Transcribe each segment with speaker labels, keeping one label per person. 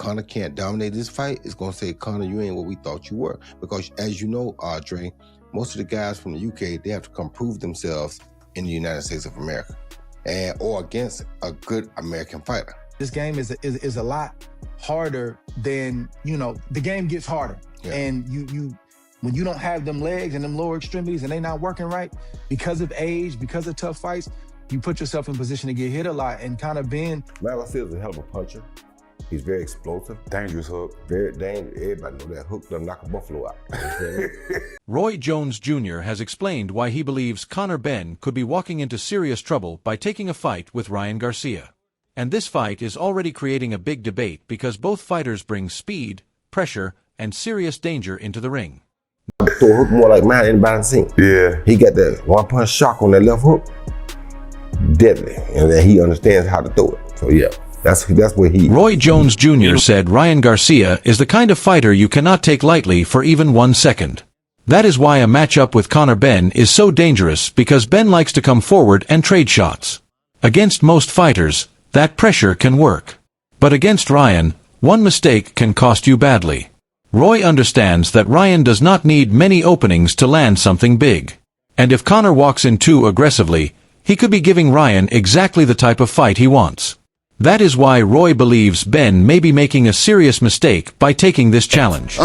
Speaker 1: Conor can't dominate this fight, it's going to say, Conor, you ain't what we thought you were. Because as you know, Dre, most of the guys from the UK, they have to come prove themselves in the United States of America or against a good American fighter.
Speaker 2: This game is a lot harder than, the game gets harder. Yeah. And you when you don't have them legs and them lower extremities and they not working right, because of age, because of tough fights, you put yourself in position to get hit a lot. And Conor Benn,
Speaker 3: Ryan Garcia is a hell of a puncher. He's very explosive, dangerous hook, very dangerous. Everybody know that hook doesn't knock a buffalo out.
Speaker 4: Roy Jones Jr. has explained why he believes Conor Benn could be walking into serious trouble by taking a fight with Ryan Garcia. And this fight is already creating a big debate because both fighters bring speed, pressure, and serious danger into the ring.
Speaker 3: Throw a hook more like mine anybody seen. Yeah. He got that one-punch shock on that left hook. Deadly. And then he understands how to throw it. So yeah. That's where he...
Speaker 4: Roy Jones Jr. said Ryan Garcia is the kind of fighter you cannot take lightly for even 1 second. That is why a matchup with Conor Benn is so dangerous, because Benn likes to come forward and trade shots. Against most fighters, that pressure can work. But against Ryan, one mistake can cost you badly. Roy understands that Ryan does not need many openings to land something big. And if Conor walks in too aggressively, he could be giving Ryan exactly the type of fight he wants. That is why Roy believes Benn may be making a serious mistake by taking this challenge.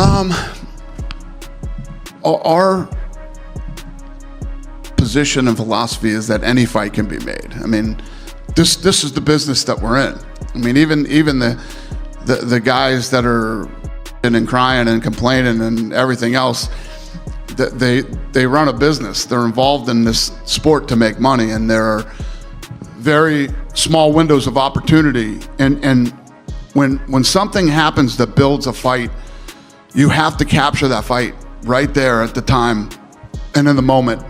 Speaker 5: Our position and philosophy is that any fight can be made. I mean, this is the business that we're in. I mean, even the guys that are and crying and complaining and everything else, they run a business. They're involved in this sport to make money, and there are very small windows of opportunity, and when something happens that builds a fight, you have to capture that fight right there at the time and in the moment.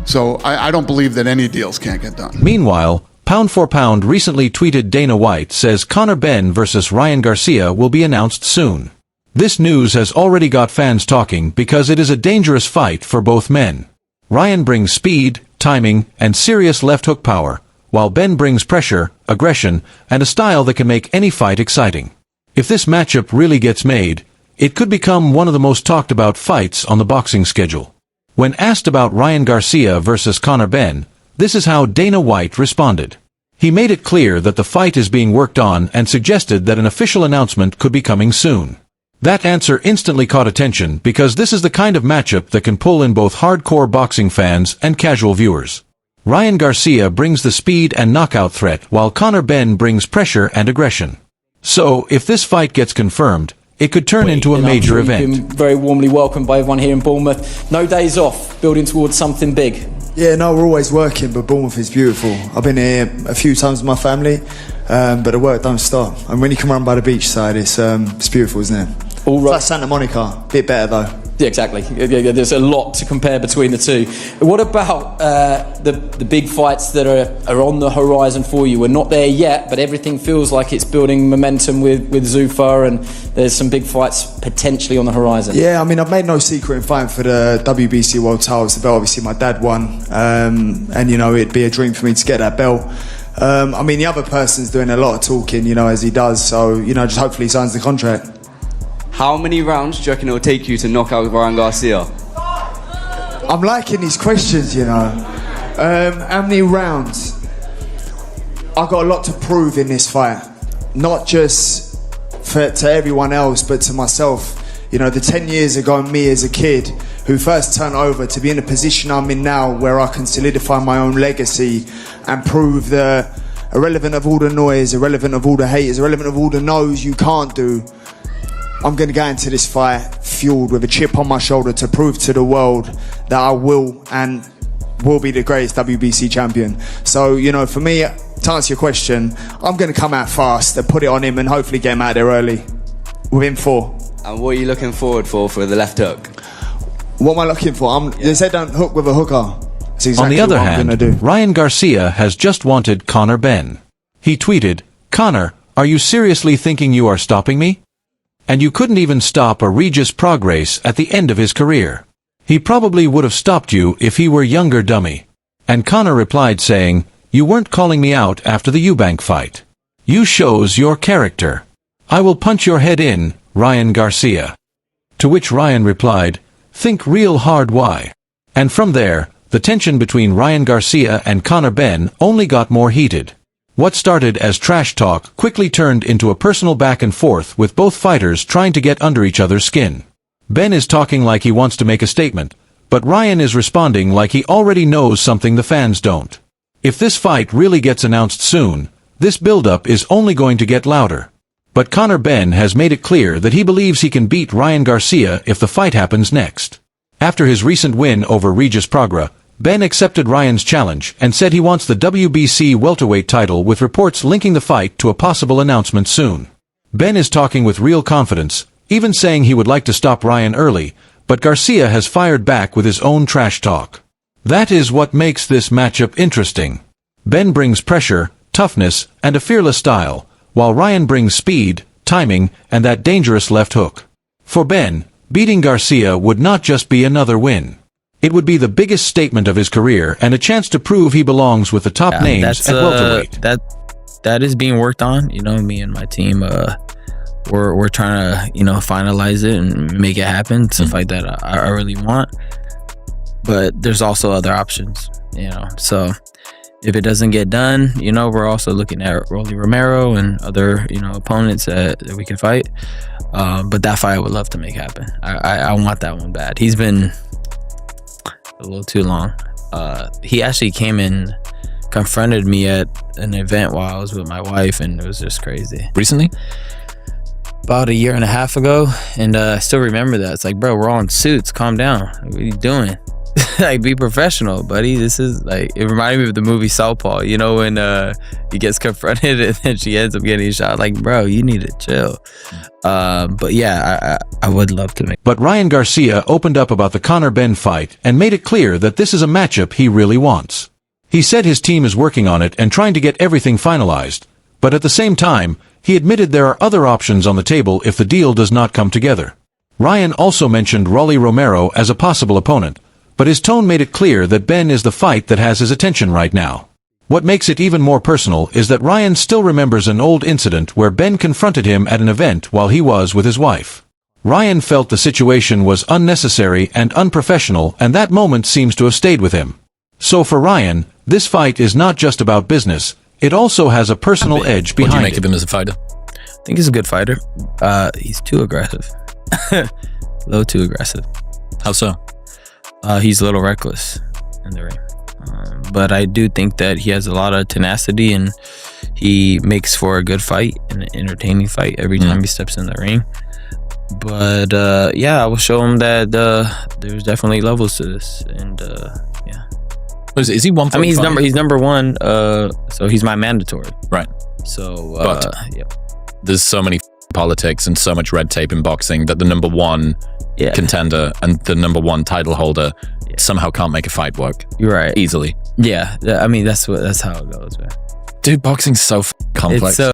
Speaker 5: So I don't believe that any deals can't get done.
Speaker 4: Meanwhile, Pound for Pound recently tweeted Dana White says Conor Benn versus Ryan Garcia will be announced soon. This news has already got fans talking because it is a dangerous fight for both men. Ryan brings speed, timing, and serious left hook power, while Benn brings pressure, aggression, and a style that can make any fight exciting. If this matchup really gets made, it could become one of the most talked about fights on the boxing schedule. When asked about Ryan Garcia versus Conor Benn, this is how Dana White responded. He made it clear that the fight is being worked on and suggested that an official announcement could be coming soon. That answer instantly caught attention because this is the kind of matchup that can pull in both hardcore boxing fans and casual viewers. Ryan Garcia brings the speed and knockout threat, while Conor Benn brings pressure and aggression. So, if this fight gets confirmed, it could turn into a major event.
Speaker 6: Been very warmly welcomed by everyone here in Bournemouth. No days off, building towards something big.
Speaker 7: Yeah, no, we're always working, but Bournemouth is beautiful. I've been here a few times with my family, but the work don't stop. And when you come around by the beachside, it's beautiful, isn't it?
Speaker 6: All right.
Speaker 7: It's like Santa Monica, a bit better though.
Speaker 6: Yeah, exactly. There's a lot to compare between the two. What about the big fights that are on the horizon for you? We're not there yet, but everything feels like it's building momentum with Zufar, and there's some big fights potentially on the horizon.
Speaker 7: Yeah, I mean, I've made no secret in fighting for the WBC World Title. It's the belt obviously my dad won, and it'd be a dream for me to get that belt. I mean, the other person's doing a lot of talking, as he does, so, just hopefully he signs the contract.
Speaker 8: How many rounds do you reckon it will take you to knock out Ryan Garcia?
Speaker 7: I'm liking these questions, How many rounds? I've got a lot to prove in this fight. Not just to everyone else, but to myself. The 10 years ago, me as a kid, who first turned over to be in the position I'm in now, where I can solidify my own legacy and prove the irrelevant of all the noise, irrelevant of all the haters, irrelevant of all the no's you can't do. I'm going to go into this fight fueled with a chip on my shoulder to prove to the world that I will and will be the greatest WBC champion. So, for me, to answer your question, I'm going to come out fast and put it on him and hopefully get him out there early, within 4.
Speaker 8: And what are you looking forward for the left hook?
Speaker 7: What am I looking for? They said don't hook with a hooker. That's exactly
Speaker 4: on the other
Speaker 7: what I'm
Speaker 4: hand,
Speaker 7: gonna do.
Speaker 4: Ryan Garcia has just wanted Conor Benn. He tweeted, "Conor, are you seriously thinking you are stopping me? And you couldn't even stop a Regis Prograis at the end of his career. He probably would have stopped you if he were younger, dummy." And Conor replied saying, "You weren't calling me out after the Eubank fight. You shows your character." "I will punch your head in, Ryan Garcia." To which Ryan replied, "Think real hard why." And from there, the tension between Ryan Garcia and Conor Benn only got more heated. What started as trash talk quickly turned into a personal back and forth with both fighters trying to get under each other's skin. Benn is talking like he wants to make a statement, but Ryan is responding like he already knows something the fans don't. If this fight really gets announced soon, this build-up is only going to get louder. But Conor Benn has made it clear that he believes he can beat Ryan Garcia if the fight happens next. After his recent win over Regis Prograis, Benn accepted Ryan's challenge and said he wants the WBC welterweight title, with reports linking the fight to a possible announcement soon. Benn is talking with real confidence, even saying he would like to stop Ryan early, but Garcia has fired back with his own trash talk. That is what makes this matchup interesting. Benn brings pressure, toughness, and a fearless style, while Ryan brings speed, timing, and that dangerous left hook. For Benn, beating Garcia would not just be another win. It would be the biggest statement of his career and a chance to prove he belongs with the top names at welterweight.
Speaker 9: That is being worked on. You know, me and my team, we're trying to, you know, finalize it and make it happen. It's a fight that I really want. But there's also other options, you know. So if it doesn't get done, you know, we're also looking at Rolly Romero and other, you know, opponents that we can fight. But that fight I would love to make happen. I want that one bad. He's been a little too long. He actually came and confronted me at an event while I was with my wife, and it was just crazy.
Speaker 10: Recently?
Speaker 9: About 1.5 years ago, and I still remember that. It's like, bro, we're all in suits. Calm down. What are you doing? Like, be professional, buddy. This is like, it reminded me of the movie Southpaw, you know, when he gets confronted and then she ends up getting shot. Like, bro, you need to chill. But yeah, I would love to make.
Speaker 4: But Ryan Garcia opened up about the Conor Benn fight and made it clear that this is a matchup he really wants. He said his team is working on it and trying to get everything finalized, but at the same time, he admitted there are other options on the table if the deal does not come together. Ryan also mentioned Rolly Romero as a possible opponent, but his tone made it clear that Benn is the fight that has his attention right now. What makes it even more personal is that Ryan still remembers an old incident where Benn confronted him at an event while he was with his wife. Ryan felt the situation was unnecessary and unprofessional, and that moment seems to have stayed with him. So for Ryan, this fight is not just about business, it also has a personal edge behind it.
Speaker 10: What do you make of him as a fighter?
Speaker 9: I think he's a good fighter. He's too aggressive. A little too aggressive.
Speaker 10: How so?
Speaker 9: He's a little reckless in the ring. But I do think that he has a lot of tenacity, and he makes for a good fight, an entertaining fight every time he steps in the ring. But yeah, I will show him that there's definitely levels to this, and yeah.
Speaker 10: Is he 145?
Speaker 9: I mean, he's number one, so he's my mandatory.
Speaker 10: Right.
Speaker 9: So,
Speaker 10: but
Speaker 9: yeah.
Speaker 10: There's so many politics and so much red tape in boxing that the number one contender and the number one title holder somehow can't make a fight work.
Speaker 9: You're right.
Speaker 10: Easily.
Speaker 9: Yeah. I mean, that's how it goes, man.
Speaker 10: Dude, boxing's so complex.
Speaker 9: It's so